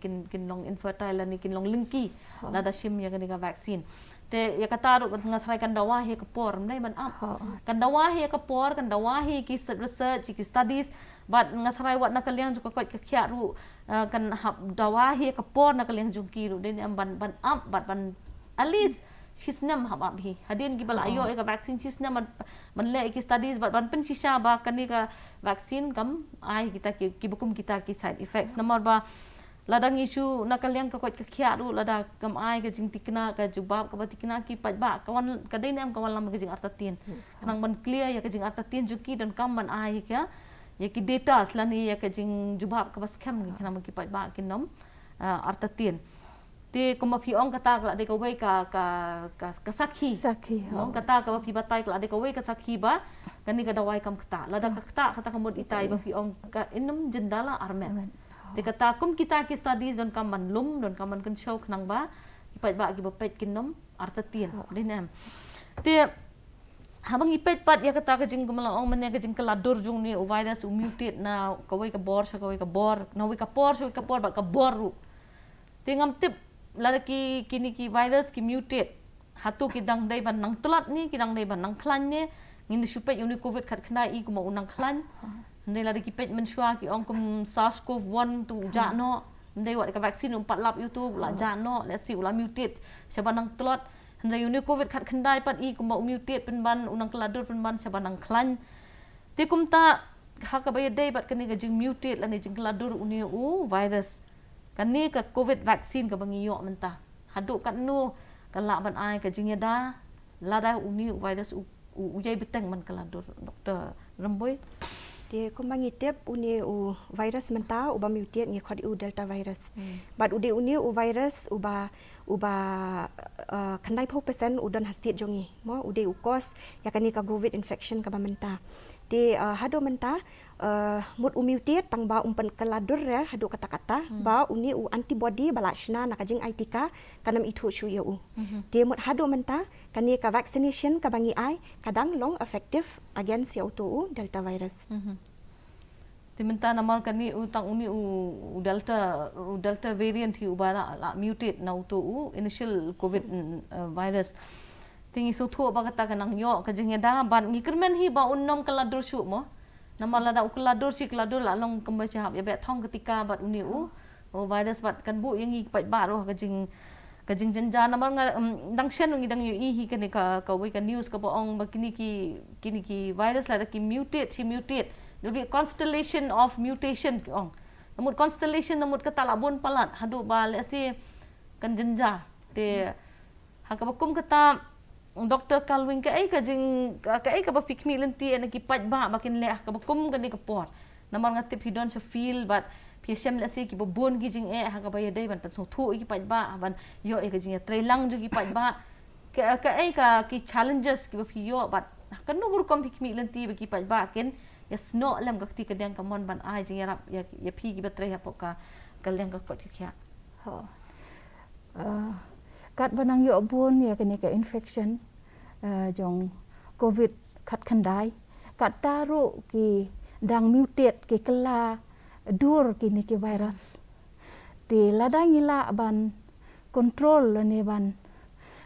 kin long infertile ni kin long lengki la da shim ya kani ka vaccine te ya kata ru ngathrai kan dawa he ka por mdai ban am kan dawa he ka por kan dawa he ki research ki studies bat ngathrai wat nakaliang juga koi ka khya ru kan hab dawa he ka por nakaliang jungki ru den am ban am bat ban at least shisnam hab hi hadin ki bala ayo ka vaccine shisnam ban le ki studies bat ban pen shisha ba kani ka vaccine kam ai kita ki bukum kita ki side effects nomor ba ladang isu nakaliang ka kot ka khia ru lada kam ai ka jing tikna ka jubab ka batikna ki paj ba kawan ka dei nam kawan lam ka jing artatin kanang ban clear ya ka jing artatin juki dan kam ban ai ka ya ki data slani ya ka jing jubab ka bas kham ki kanang ki paj ba ki nom artatin te kuma phi ong kata la de ka wei ka sakhi ong kata ka phi batai la de ka wei ka sakhi ba kani ka dawai kam kata lada ka kata kamut itai ba phi ong ka inum jendala armen te kata kum kita ki studies don kaman lum don kaman kan show knang ba ipat ba ki bapet kinom artatien dinam te habang ipet pat ya kata ka jing kumala ong mane ka jing kaladur jung ni virus mutate na kawai ka bor sa kawai ka bor na wi ka por sa wi ka por ba ka bor ru te ngam tip la ki kini ki virus ki mutate hatu ki dang dai ban nang tulat ni ki dang dai ban nang khlan ni ngin supet uni covid khat khna I kuma unang khlan ndai la ki pet menshua ki ong kum SARS-CoV-1 tu jano ndai wat ka vaksin 4 lap YouTube la jano let's see ula mutate sabanang tlot ndai uni covid khat khandai pat I kum mutate pen ban unang keladur pen ban sabanang khlan ti kum ta ha ka bay dai bat kani ka jing mutate la ni jing keladur uni virus kani ka covid vaksin ka bangi yo menta haduk kat nu ka la ban ai ka jing da la da uni virus ujai beteng man keladur doktor Remboi Dia kumangitip uni virus menta uba mutate ngi khodi delta virus. But ude uni virus uba kandai 4% udon hastit jongi. Mo ude ukos yakani ka covid infection ka menta. Di hado menta mut mutate tang ba umpan keladur ya hado kata-kata ba uni antibody balachna nakajing Tika kanam itu shu ya Di mut hado menta kani ka vaccination ka bangi ai kadang long effective against ya delta virus. Timenta namal kani utang uni delta variant hi ubara la mutate na utu initial covid virus tingi so thu ba kata kanang yo ka jing da ban ngikermen hi ba unnom kaladur shu mo namala da ukaladur si kaladur la long kemba chap ya be thong ketika bat uni virus bat kan bu yang pat ba ro ka jing janja namal dang shen ngi dang yu hi kani ka we ka news ka ba ong ba kini ki virus la ki mutate there will be a constellation of mutation namut constellation namut kata labun palat hadu ba let's say kan janja te hakabakum kata doktor kalwing ka ai ka jing ka ai ka ba Jingkhmihlynti ana ki pat ba bakin le hakabakum kan ni ka por namal ngatip hidon sa feel but PSM let's say ki bobon ki jing hakaba ya dai ban pan so thu ki pat ba ban yo ka jing trailang ju ki pat ba ka ai ka ki challenges ki ba yo but kan no gur kom Jingkhmihlynti ba ki pat ba ken yes no lam gakti kadang kamon ban ai jing yarap ya phi gi batre ha poka kaleng ka kot kya ho kat banang yo bun ya kani ka infection jong covid khat khandai kat taru ki dang mutate ki kala dur ki ni ki virus ti ladang ila ban control ni ban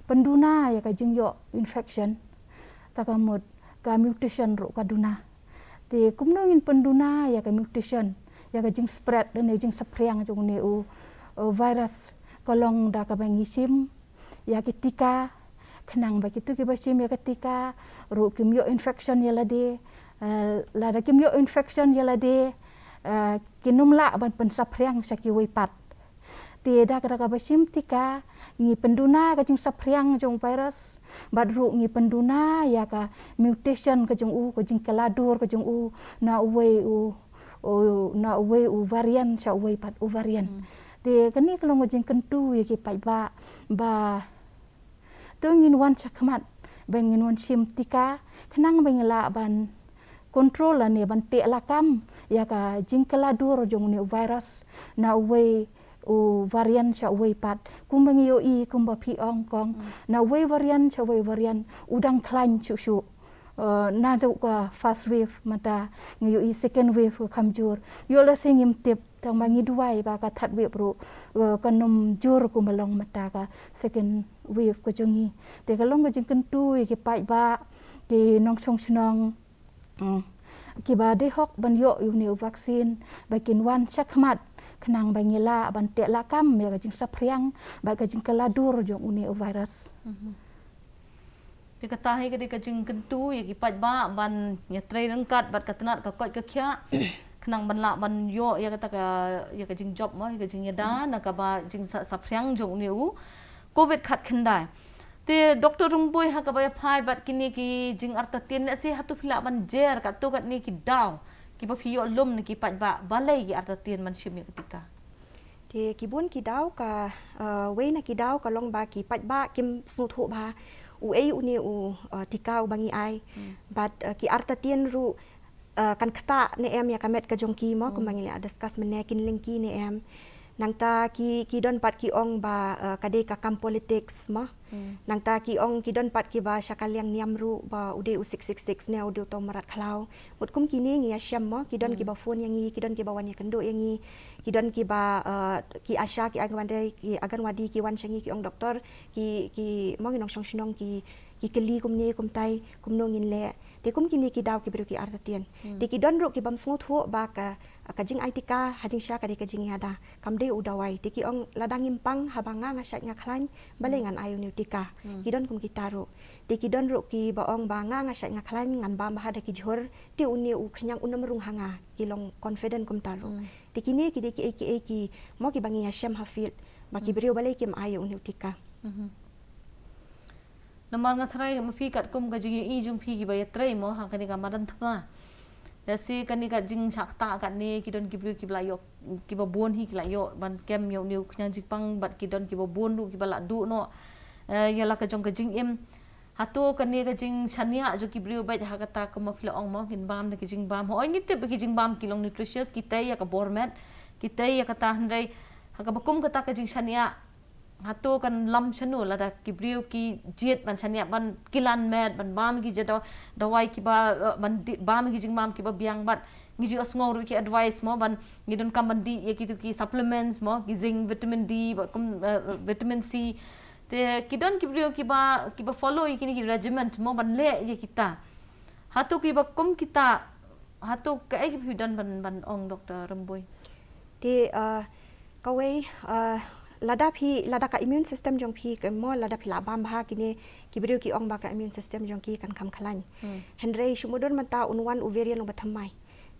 penduna ya ka jing yo infection takamut ka mutation ro kaduna ti kumnongin penduna ya ka mutation ya ka jing spread dan jing sapriang jong ni virus kolong da ka bangisim ya ki Tika kenang ba kitu ki basim ya ketika ru kimyo infection ya lade la da kimyo infection ya lade kinumla ban pen sapriang saki wipat ti da ka basim Tika ngi penduna ka jing sapriang jong virus bad ru ngi penduna ya ka mutation ka jong ka jing keladur ka jong na uwe varian sha uwe pat varian ti kani kelong jing kentu ya ki pai ba tu ngin wan chakmat bengin wan sim Tika kenang bengela ban kontrol la ne ban te lakam ya ka jing keladur jong ni virus na uwe varian sha uwe pat kum bengi yo I kum ba phi ong kong na uwe varian sha uwe varian udang klan chu na tu ka first wave mata ngi yo I second wave ka kamjur yo la singim tip tang bangi duai ba ka that wave ru kanom jur ku melong mata ka second wave ko jongi te kalong ko jing kentu ki pai ba ki nong chong snong ki ba de hok ban yo yu ne vaksin ba kin wan chakmat kenang bangila ban te lakam ya ka jing sapriang ba ka jing keladur jong uni virus te kata hi ka jing kentu ki pai ba ban ya trai rangkat bat ka tenat ka kot ka khya kenang ban la ban yo ya kata ka ya ka jing job mo ya ka jing yada na ka ba jing sa phryang jong ni u covid khat khandai te doctor rumboi ha ka ba phai bat kini ki jing arta tin le se hatu phila ban jer ka tu kat ni ki daw ki ba phiyo lum ni ki pat ba balai ki arta tin man shim ya ketika thì kỳ buôn kỳ đào cả quay na kỳ đào cả long ba kỳ bạch ba kim snut hộ ba u ấy u ni u Tika u bangi ai but kỳ arta tien ru kan kata ne em ya kamet ka jongki mo ko bangi la discuss mene kin linki ne em nang ta ki don pat ki ong ba kade ka kam politics mo nang ta ki ong ki don pat ki ba shakaliang niam ru ba ude u 666 ne ude to marat khlau mut kum kini ngi asham mo ki don ki ba phone yang ngi ki don ki ba wan ya kendo yang ngi ki don ki ba ki asha ki agan wadi ki wan changi ki ong doktor ki mo ngi nong shong shinong ki keli kum ni kum tai kum no ngin le te kum kini ki daw ki beru ki artatian te ki don ru ki bam sngut ho ba ka jing Tika hajing sha ka de ka jing yada kam de udawai te ki ong ladang impang habanga nga shat nga khlan balengan ayu ni Tika ki don kum ki taru te ki don ru ki ba ong ba nga shat nga khlan ngan ba ma hada ki jhor te uni u khnyang unam rung hanga ki long confident kum taru te kini ki de ki mo ki bangi asham hafil ba ki beru balai kim ayu ni Tika namar nga thrai ma phi kat kum ka jing I jung phi ki ba yatrai mo ha kani ka madan thma dasi kani ka jing shakta kat ni ki don ki bru ki bla yo ki ba bon hi ki la yo ban kem yo niu khnyang jipang bat ki don ki ba bon du ki ba la du no ya la ka jong ka jing im hatu kani ka jing chania jo ki bru ba ha ka ta ka ma phila ong mo kin bam ki jing bam ho ngi te ki jing bam ki long nutritious ki tai ya ka bormet ki tai ya ka ta handai ha ka bakum ka ta ka jing chania hatu kan lam chanu la da ki bru ki jet ban chania ban kilan met ban bam ki jeda dawai ki ba ban bam ki jing bam ki ba biang bat ngi ju asngor ki advice mo ban ngi don kam ban di ye ki tu ki supplements mo ki zinc vitamin D ba kum vitamin C te ki don ki bru ki ba follow ki ni ki regiment mo ban le ye kita hatu ki ba kum kita hatu ka ai ki don ban ong Dr. Ramboi te kawai lada ka immune system jong phi ke mo lada phila bam bha kini ki beru ki ong ba ka immune system jong ki kan kham khalan henrei shumudon mata unwan ovarian ba thamai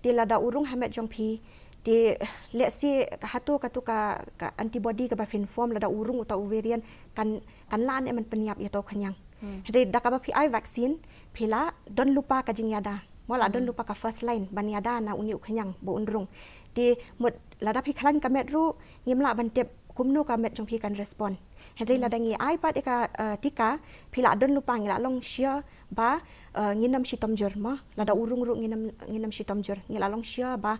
ti lada urung hamet jong phi ti le si hatu ka antibody ka ba fin form lada urung uta ovarian kan lan e man penyap ya to khanyang henrei da ka ba phi ai vaccine phila don lupa ka jing yada mola don lupa ka first line ban yada na uni khanyang bo unrung ti mut lada phi khalan ka met ru ngimla ban tep kumnu ka met jong phi kan respond henry la dangi ai pat ka Tika phila don lupa ngila long shia ba nginam shitom jor ma la da urung ru nginam shitom jor ngila long shia ba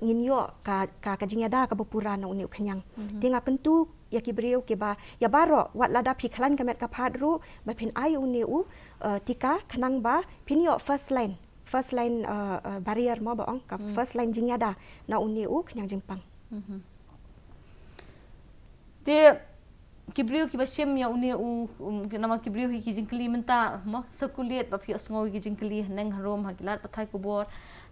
nginyo ka jinga da ka bopura na uni khanyang tinga kentu ya ki breu ke ba ya baro wat la da phi khlan ka met ka phat ru ba phin ai uni u Tika khanang ba phin yo first line barrier ma ba ong ka first line jinga da na uni u khanyang jingpang te kibriu ki bashim ya uni u namar kibriu hi ki Jingkhmihlynti mo circulate ba phi asngoi ki Jingkhmihlynti neng harom ha kilat pathai ko bor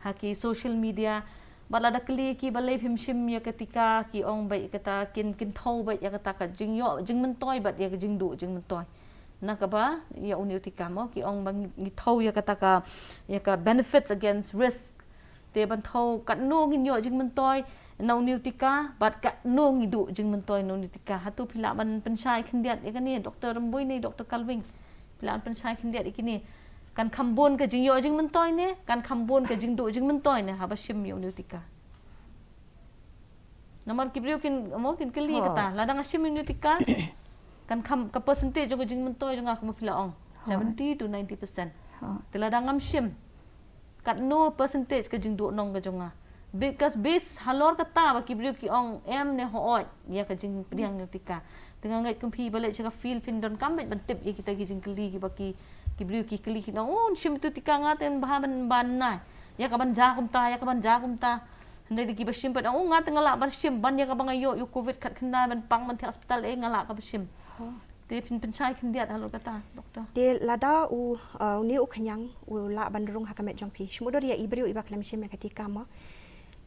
ha ki social media bala da kli ki balai phim shim ya ketika ki ong bai kata kin thau bai ya kata ka jingyo jingmentoi bat ya jingdu jingmentoi na ka ba ya uni Tika mo ki ong bang ni thau ya kata ka ya ka benefits against risk te ban thau kat no nginyo jingmentoi nau niu Tika bat ka no ngidu jingmentoi nau niu Tika hatu phila ban penchai khindiat ikani Dr. Ramboi ni Dr. Kalving phila penchai khindiat ikini kan khambon ka jingyo jingmentoi ne kan khambon ka jingdu jingmentoi ne ha bashim yo niu Tika namar kibriu kin mo kin kali kata ladang ashim niu Tika kan kham ka percentage jo jingmentoi jo ngak mo phila ong 70 to 90% te ladang am shim kat no percentage ka jingdu nong ka jonga because base halor kata ba kibriu ki ong em ne ho ya ka jing priang ni Tika tengah ngai kumpi balik cakap feel pin don kamet bentip ya kita ki jing keli ki baki kibriu ki keli ki oh shim tu Tika ngaten bahan ban nai ya ka ban ja kum ta handai ki bashim pat oh ngat ngala ban shim ban ya ka bang ayo yu covid khat khna ban pang man thi hospital ngala ka bashim te pin chai khindiat halor kata doktor te lada u ni u khanyang u la ban rung hakamet jong phi shmudor ya ibriu ibak lam shim ka Tika ma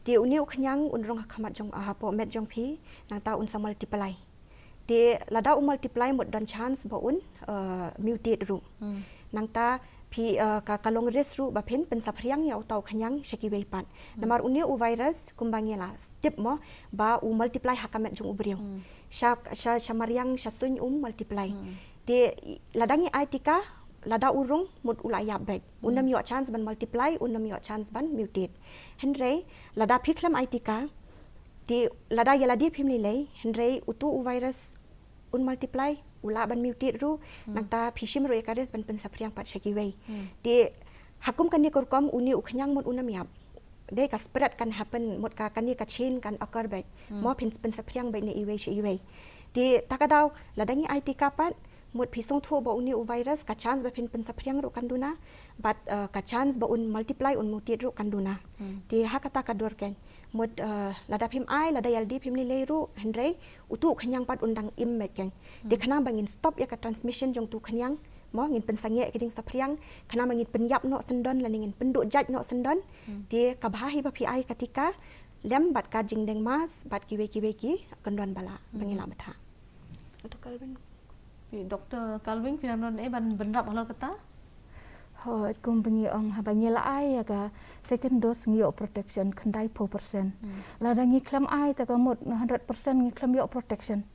te uni khanyang unrong khamat jong po met jong phi nang ta un sa multiply te lada u multiply mot dan chance ba un mutate ru nang ta pi ka kalong res ru ba pen pen sapriang ya utau khanyang shakiwei pat namar unia u virus kumbangela step mo ba u multiply hakamet jung ubriu sha mariang shasun multiply de ladangi Tika lada urung mut ulaya back unam yo chance ban multiply unam yo chance ban mutate henry lada phiklam Tika di lada yala di phim nilai henry utu u virus un multiply ula ban mutate ru nangta phishim ro ekares ban pen sapriang pat shakiwei di hakum kan ni korkom uni ukhnyang mut unam yap de ka spread kan happen mut ka kan ni ka chain kan occur back mo pen sapriang back ni iwei shiwei di takadaw ladangi Tika pat mut pisong thu ba uni u virus ka chance ba pen sapriang ro kanduna but ka chance ba un multiply un mutate ro kanduna di hakata ka dorken mut lada phim ai lada yaldi phim ni leru henry utu khanyang pat undang im mekeng de khanang bangin stop ya ka transmission jong tu khanyang mo ngin pensangye ke jing sapriang khanang bangin penyap no sendon la ngin penduk jaj no sendon de ka bahi ba phi ai ketika lem bat ka jing deng mas bat ki kandon bala bangila batha Dr. Calvin Dr. Calvin pianon ban benrap halor kata Hoi kum bengi ong habangi la ai aga second dose ngio protection khandai 4%. La dangi klam ai ta kamut 100% ngi klam yo protection.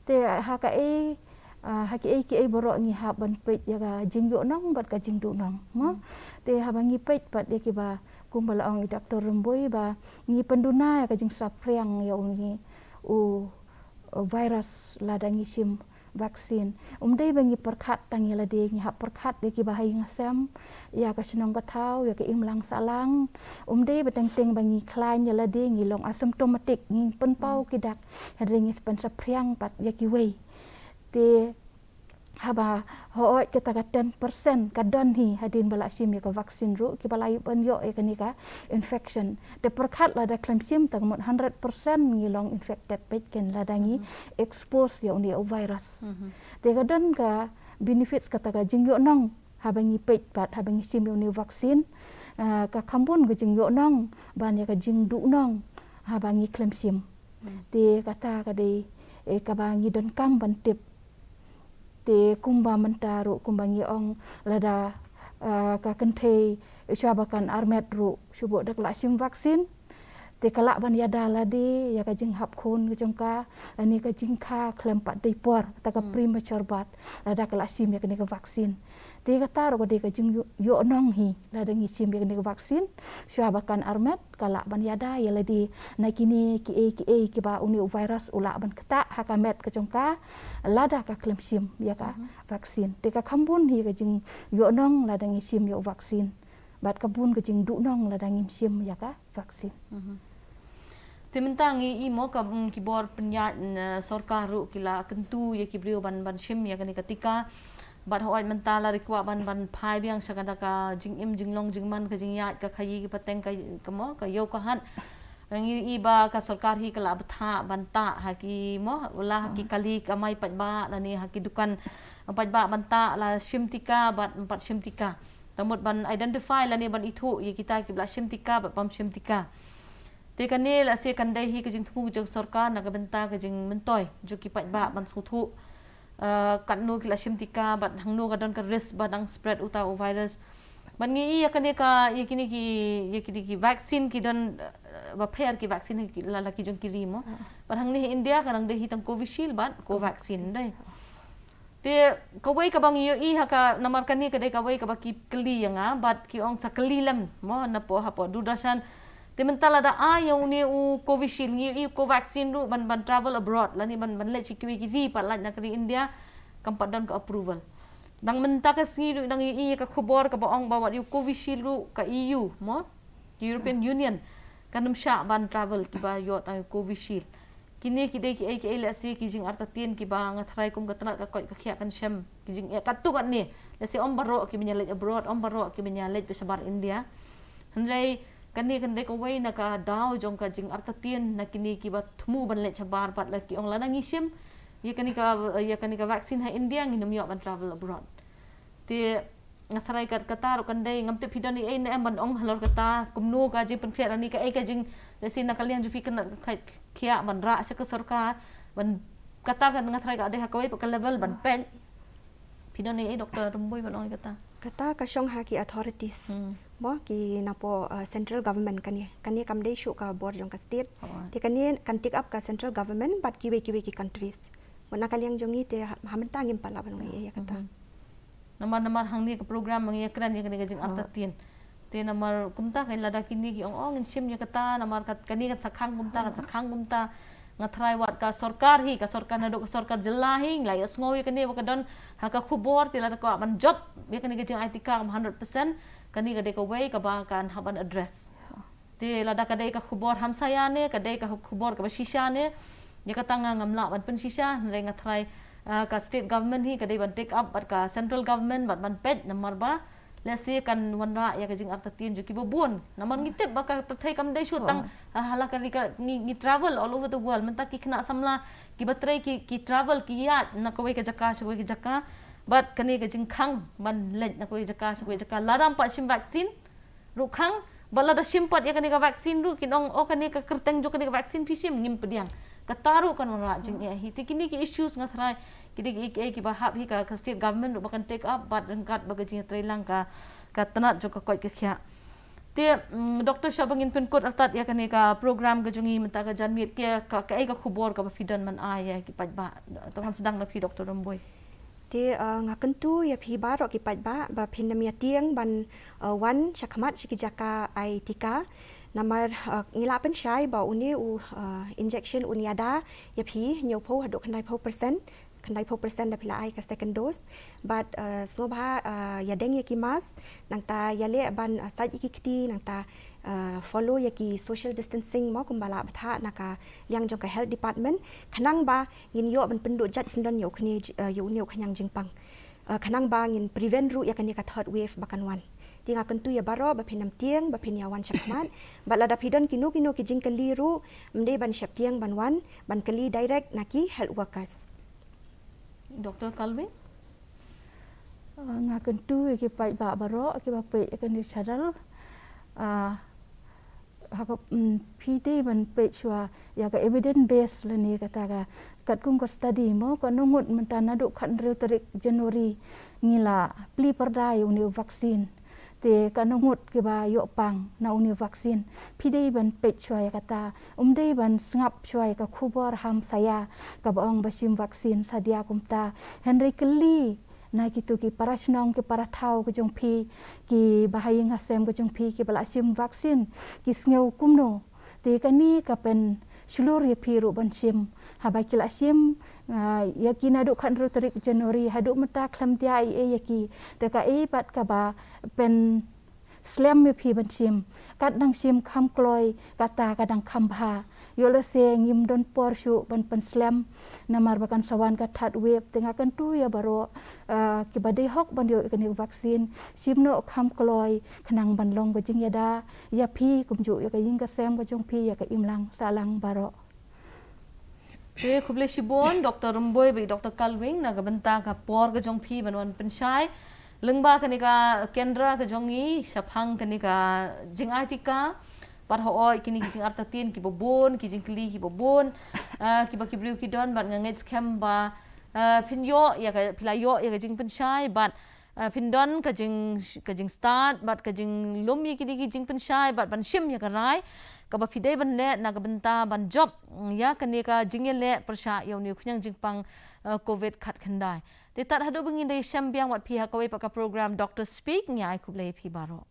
Te ha ka e ha ki e borok ngi ha ban pet ya ga jing yo nong bat ka jing du nong mo. Te habangi pet pat ya ki ba kum bala ong doktor remboi ba ngi penduna ya ka jing sapriang ya ngi u virus la dangi sim vaksin dei bangi perkhat tangi la de ngi ha perkhat de ki bahai ngasam ya ka senong ka thau ya ka imlang salang dei bateng teng bangi khlain ya la de ngi long asymptomatic ngi penpau ki dak ngi spen sapriang pat ya ki wei te haba ho kita ka 10% ka don hi hadin bala sim ya ka vaksin ru ki bala ban yo ya ka infection de perkhat la da klam sim tang 100% ngi long infected pet ken la dangi expose ya uni virus te ka don ka benefits kata ka jing yo nong habangi pet pat habangi sim ya uni vaksin ka kambun ka jing yo nong ban ya ka jing du nong habangi klam sim te kata ka de ka bangi don kam ban tip te kumba mentaru kumbangi ong lada ka kentei syabakan armet ru syubuk dak la sim vaksin te kalak ban yada ladi ya ka jing hap khun jongka ani ka jingkha klem pat dei por ta ka premature bat lada kala sim ya ka vaksin te ka taru ka de ka jing yo nong hi lada ngi sim ya ka vaksin syabakan armet kalak ban yada ya ladi na kini ki ki ba uni virus ula ban kata hakamet ka jongka lada ka klem sim ya ka vaksin te ka khambun hi ka jing yo nong lada ngi sim yo vaksin bat kabun ka jing du nong lada ngi sim ya ka vaksin Timentangi imo ka kibor penyat sorkar ru kila kentu ya kibriu ban sim ya kani ketika bat hoai mentala rikwa ban phai biang sakada ka jingim jinglong jingman ka jingyat ka khayi ki pateng ka kamo ka yo ka han ngi iba ka sorkar hi kala batha banta haki mo ula haki kali kamai patba lani haki dukan patba banta la sim tika bat empat sim tika tamut ban identify lani ban itu ya kita ki bla sim tika bat pam sim tika te kanil ase kandai hi ka jing thu jang sarkar na ka benta ka jing mentoi jo ki pat ba ban su thu kan nu kila sim tika bat hang nu ka don ka risk badang spread uta o virus ban ngi ya kane ka ya kini ki vaccine ki don ba phair ki vaccine ki la ki jong ki rimo ban hang ni India ka rang de hi tang Covishield ban co vaccine dai te kawai ka bang yo ha ka namar kani ka dai kawai ka ba ki kli yanga bat ki ong sa kalilam mo na po ha po dudasan Timentala da ayaw ni u Covishield ni u vaccine ru ban travel abroad lani ban let sikwi ki vi pat lat nakri India kampat dan ka approval dang menta ka singi dang i ka khobor ka baong bawa u Covishield ru ka EU mo European Union kanum sha ban travel ki ba yo ta Covishield kini ki dei ki ai la si ki jing arta tien ki ba nga thrai kum ka tna ka koi ka khia kan shem ki jing ka tu kan ni la si om baro ki menya let abroad om baro ki menya let besabar India handai kani kan dei ko wei na ka daw jong ka jing arta tien na kini ki ba thmu ban le chabar pat la ki ong lana ngishim ye kani ka vaccine ha India nginum yo ban travel abroad te ngatharai kat kata ro kan dei ngam te phidani ei na ban ong halor kata kumno ka jing pen khret ani ka ei ka jing lesin na kalian ju pikan khia ban ra sa ka sarkar ban kata kan ngatharai ka de ha ka wei pa level ban pen phidani ei doktor rumboi ban ong kata kata kasyong haki authorities mo ki napo central government kani kamdei shu ka board jong ka state ti kani kan take up ka central government but ki ki countries mana kaliang jongi te hamenta ngim pala ban ya kata namar hangni ka program mangi kran ya kani jing artatin te namar kumta kai lada kini ki ong in shim ya kata namar kat kani kat sakhang kumta ngatrai wat ka sarkar na dok sarkar jelahi nglai asngoi kani wakadon haka khubor tila ko man job ya kani jing Tika 100% kani ka de ka way ka ba kan haban address te lada ka de ka khubor hamsaya ne ka de ka khubor ka shisha ne ya kata ngamla ban pen shisha ngai ngatrai ka state government hi ka de ban take up bat ka central government bat ban pet namar ba let's say kan wanda ya ka jing artatin ju ki bobon namar ngitep ba ka prathai kam dai shutang hala ka ni travel all over the world menta ki khna samla ki batrai ki travel ki ya na ko ka jaka but kani ka jing khang ban let na ko jaka laram pa shim vaccine ru khang bala da shim pat ya kani ka vaccine ru kinong o kani ka kerteng jo kani ka vaccine phishim ngim pediang kataru kan wala jing ya hi tikini ki issues ngathrai ki ki ba hab hi ka state government ru bakan take up but kat baga jing Sri Lanka ka tanat jo ka koi ka khya te Dr. Shabangin penkot altat ya kani ka program ga jungi menta ka janmit ke ka ka khubor ka fidan man ai ki pajba tong sedang na phi Dr. Romboy te ngakentu ya phi baro ki pajba ba phinamia tiang ban wan chakmat shikijaka ai Tika namar ngila pen shai ba uni injection uniada ya phi nyopo hadok khandai 4% da pila ai ka second dose but snobha ya deng ya ki mas nangta ya le ban site ikiti nangta follow ya ki social distancing mo kumbala batha naka yang jong ka health department khanang ba ngin yo ban pendu jat sindon yo khni yo nyo khanyang jingpang khanang ba ngin prevent ru ya kan ka third wave bakan wan tinga kentu ya baro ba phinam tiang ba phinyawan chakmat ba lada phidon kinu ki jingkali ru mde ban shap tiang ban wan ban kali direct naki health workers Dr. Calvin ngakentu ki pai ba baro ki ba pe kan ni chadal haka pd ban pe chwa ya ka evidence based le ni kata ka kat kung ko study mo ko nungut mentana duk khan reu tarik January ngila pli perdai uni vaksin te kanungut ke ba yo pang na uni vaksin pidei ban pe chwai kata umdei ban ngap chwai ka khubor ham saya ka baong basim vaksin sadia kumta Henry Kelly na kitu ki parasnong ki parathau ko jong phi ki bahaying hasem ko jong phi ki bala sim vaksin ki sneu kumno te kani ka pen sulur ye phi ru ban sim habai kila sim yaki na duk kan rutarik Januari haduk mata klam dia yaki deka pat ka ba pen slam me phi ban sim kat dang sim kham kloi kata kadang kham bha yole se ngim don por shu ban pen slam namar bakan sawan ka that web tengah kan tu ya baro ki badai hok ban yo kan vaksin simno kham kloi khnang ban long ko jing yada ya phi kumju ya ka ying ka sem ko jong phi ya ka imlang salang baro Te kuble shibon Dr. Romboy bi Dr. Calvin na gabenta ka por ga jong phi banwan penshai lengba kani ka kendra ka jongi shaphang kani ka jing Tika par hooi kini jing artatin ki bobon ki jing kli ki bobon ki ba ki briu ki don ban ngets kem ba pinyo ya ka pilayo ya ka jing penshai bat pindon ka jing start bat ka jing lumi kini ki jing penshai bat ban shim ya ka rai ka ba pidei ban le na ka benta ban job ya kani ka jingele persha yo ni khunyang jingpang covid khat khandai te tat hadu bangin dei sham biang wat phi ha ka we pa ka program Dr. Speak nya ai khuble phi baro